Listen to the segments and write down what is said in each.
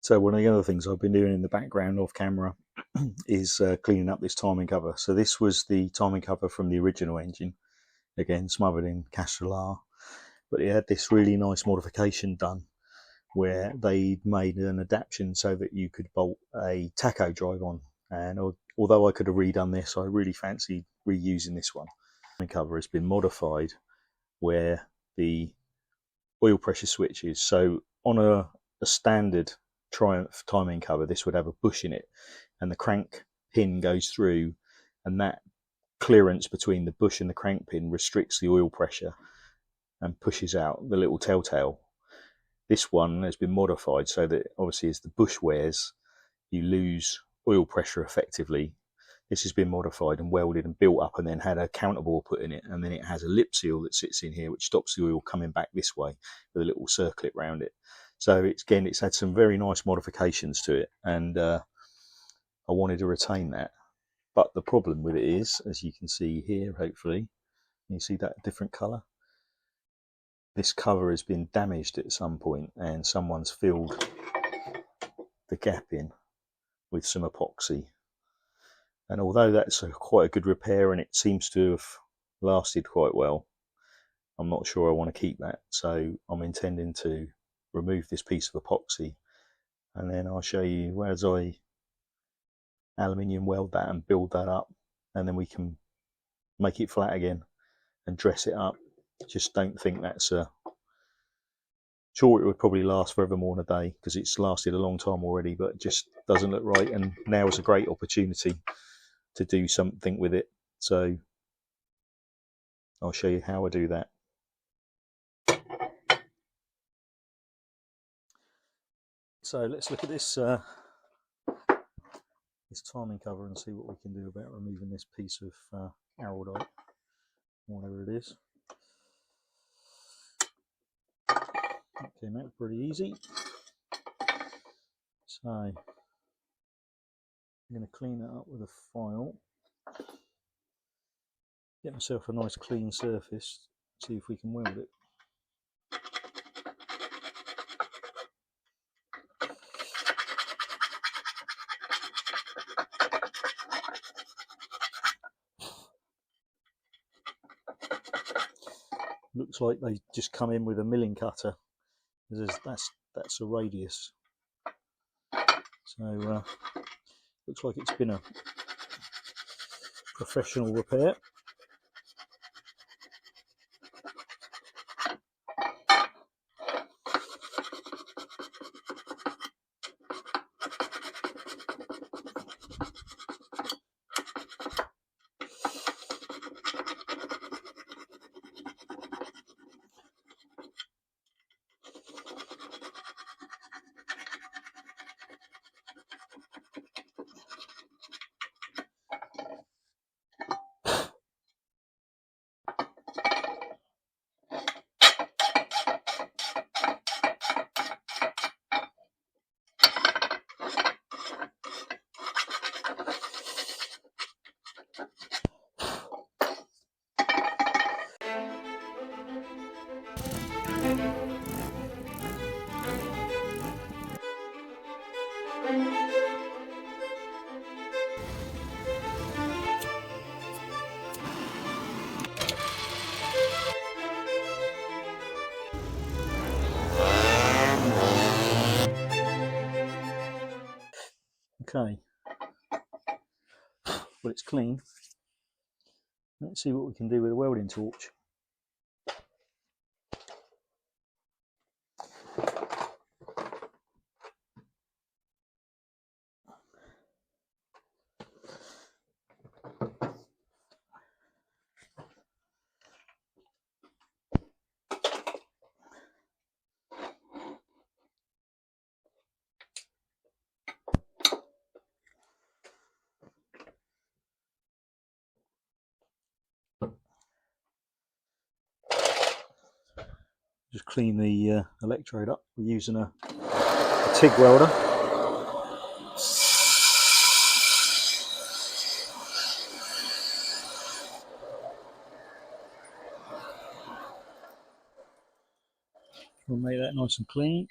So one of the other things I've been doing in the background off camera is cleaning up this timing cover. So this was the timing cover from the original engine, again smothered in Castellar, but it had this really nice modification done where they made an adaptation so that you could bolt a tacho drive on. And although I could have redone this, I really fancied reusing this one. The cover has been modified where the oil pressure switch is. So on a standard Triumph timing cover, this would have a bush in it, and the crank pin goes through, and that clearance between the bush and the crank pin restricts the oil pressure and pushes out the little telltale. This one has been modified so that obviously as the bush wears, you lose oil pressure effectively. This has been modified and welded and built up and then had a counterbore put in it, and then it has a lip seal that sits in here which stops the oil coming back this way with a little circlet round it. So it's had some very nice modifications to it, and I wanted to retain that. But the problem with it is, as you can see here, hopefully, you see that different colour? This cover has been damaged at some point and someone's filled the gap in with some epoxy. And although that's quite a good repair and it seems to have lasted quite well, I'm not sure I want to keep that. So I'm intending to remove this piece of epoxy, and then I'll show you as I aluminium weld that and build that up, and then we can make it flat again and dress it up. Just don't think that's sure it would probably last forever more than a day because it's lasted a long time already, but it just doesn't look right, and now is a great opportunity to do something with it. So I'll show you how I do that. So let's look at this this timing cover and see what we can do about removing this piece of araldite, whatever it is. That came out pretty easy. So I'm going to clean that up with a file, get myself a nice clean surface, see if we can weld it. Looks like they just come in with a milling cutter. That's a radius. So looks like it's been a professional repair. Okay, well it's clean. Let's see what we can do with a welding torch. Just clean the electrode up. We're using a TIG welder. We'll make that nice and clean.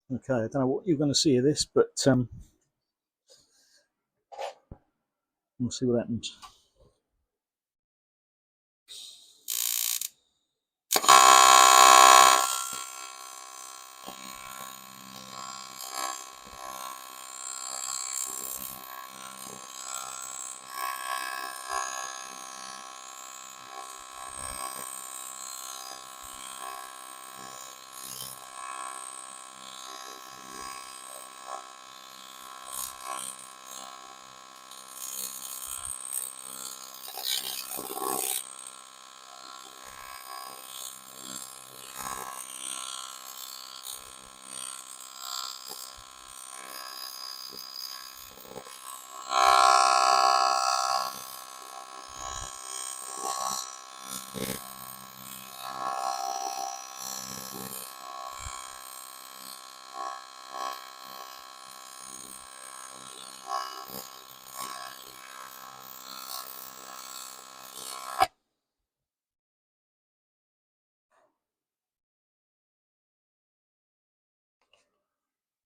Okay, I don't know what you're going to see of this, but we'll see what happens.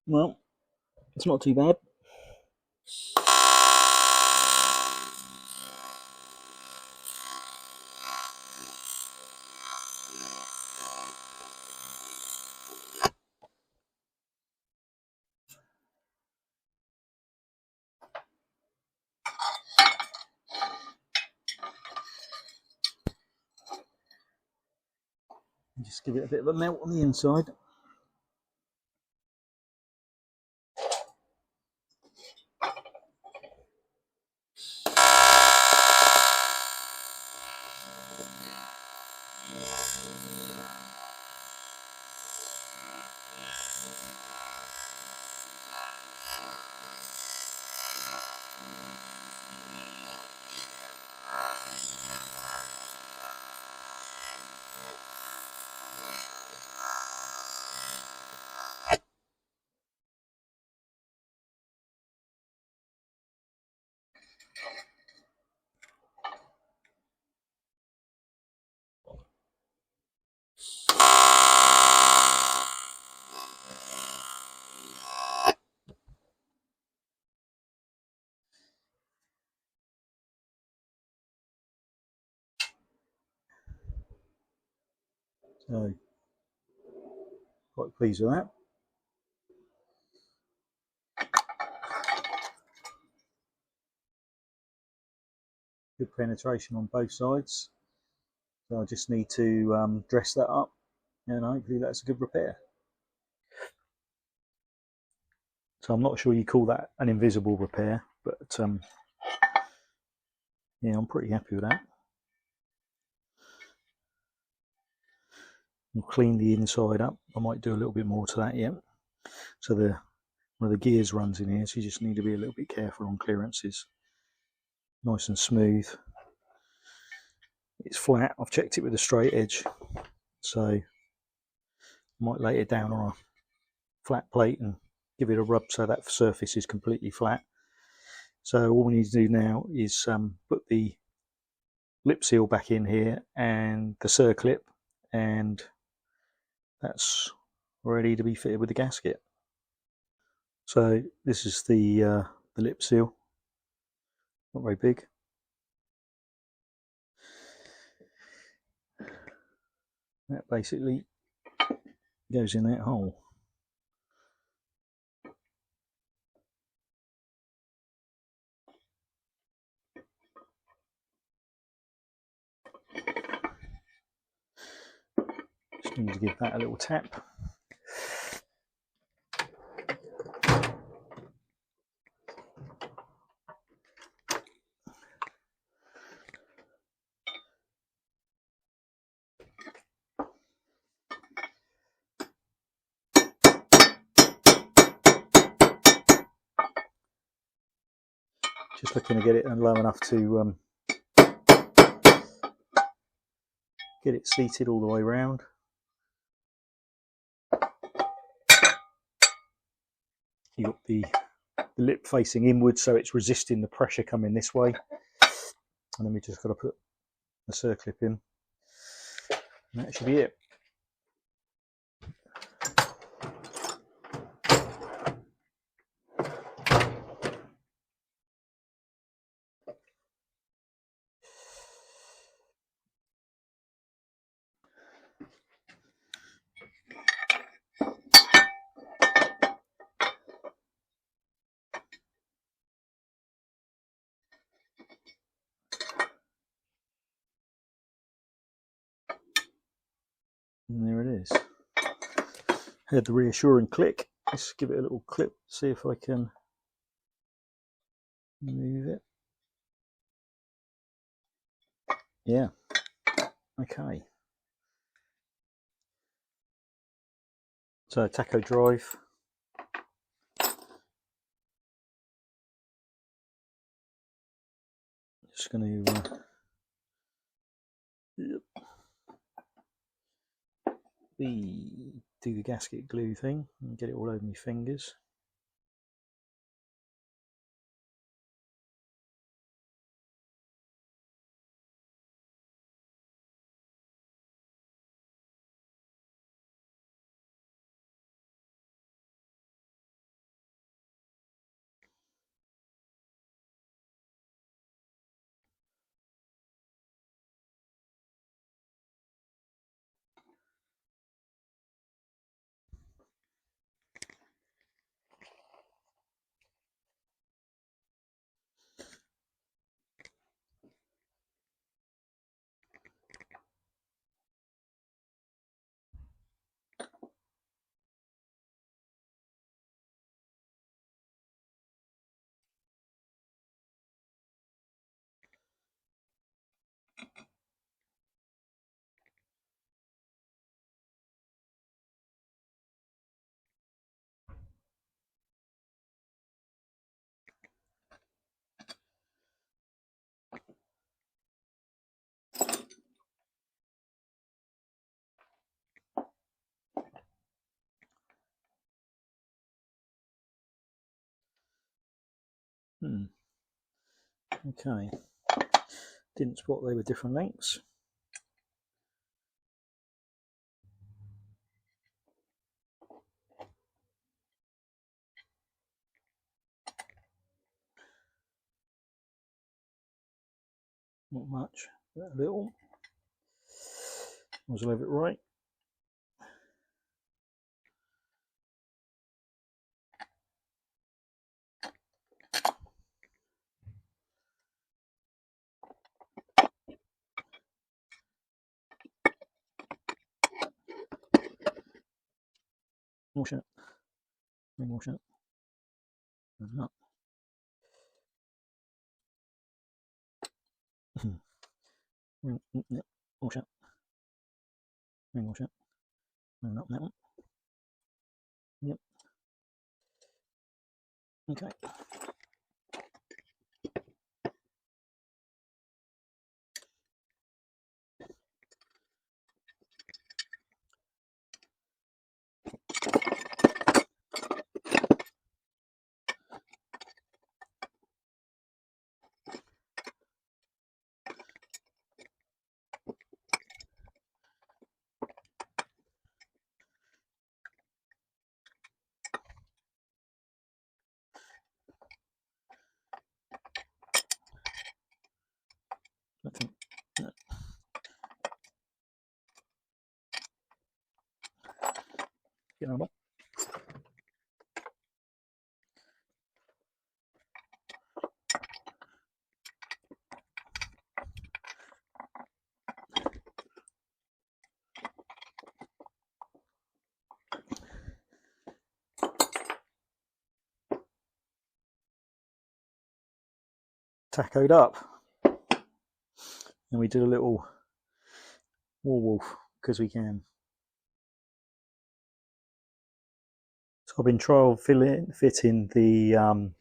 Well, it's not too bad. Just give it a bit of a melt on the inside. So, quite pleased with that. Good penetration on both sides. So I just need to dress that up, and hopefully that's a good repair. So I'm not sure you call that an invisible repair, but yeah, I'm pretty happy with that. I'll clean the inside up. I might do a little bit more to that yet. So one of the gears runs in here, so you just need to be a little bit careful on clearances. Nice and smooth. It's flat. I've checked it with a straight edge, so I might lay it down on a flat plate and give it a rub so that surface is completely flat. So all we need to do now is put the lip seal back in here and the circlip, and that's ready to be fitted with the gasket. So this is the lip seal, not very big. That basically goes in that hole. Just need to give that a little tap. Just looking to get it low enough to get it seated all the way around. You've got the lip facing inwards, so it's resisting the pressure coming this way. And then we just got to put the circlip in. And that should be it. And there it is. Had the reassuring click. Let's give it a little clip, see if I can move it. Yeah, okay. So tacho drive. Just going to do the gasket glue thing and get it all over my fingers. Okay, didn't spot they were different lengths. Not much, but a little. Was I have it right? More shut. More shut. Up. More shut. More shut. Not that one. Yep. Okay. Get on. Tachoed up, and we did a little wolf because we can. So I've been trial fitting the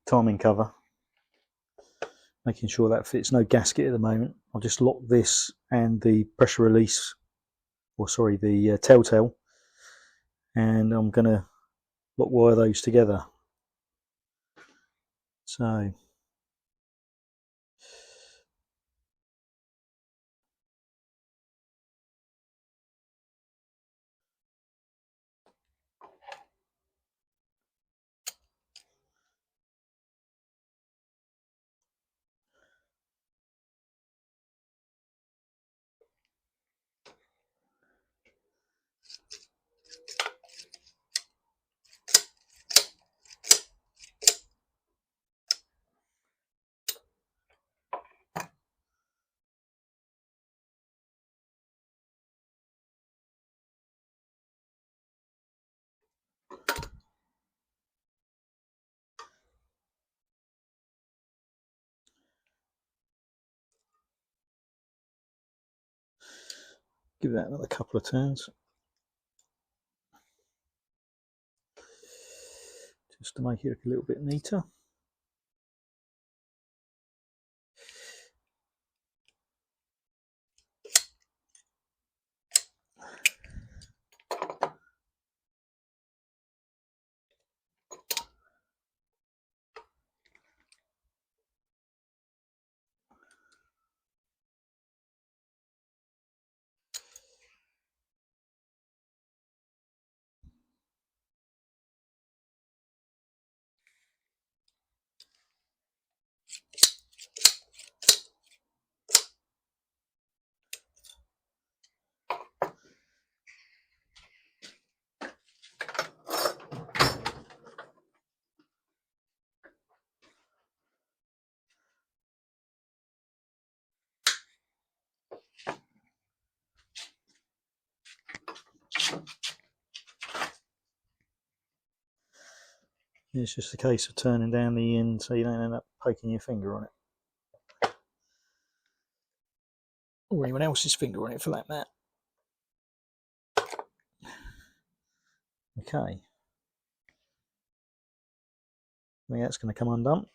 timing cover, making sure that fits. No gasket at the moment. I'll just lock this and the pressure release, or sorry, the telltale, and I'm going to lock wire those together. So Give that another couple of turns. Just to make it look a little bit neater. It's just a case of turning down the end so you don't end up poking your finger on it. Or anyone else's finger on it for that matter. Okay. I think that's going to come undone.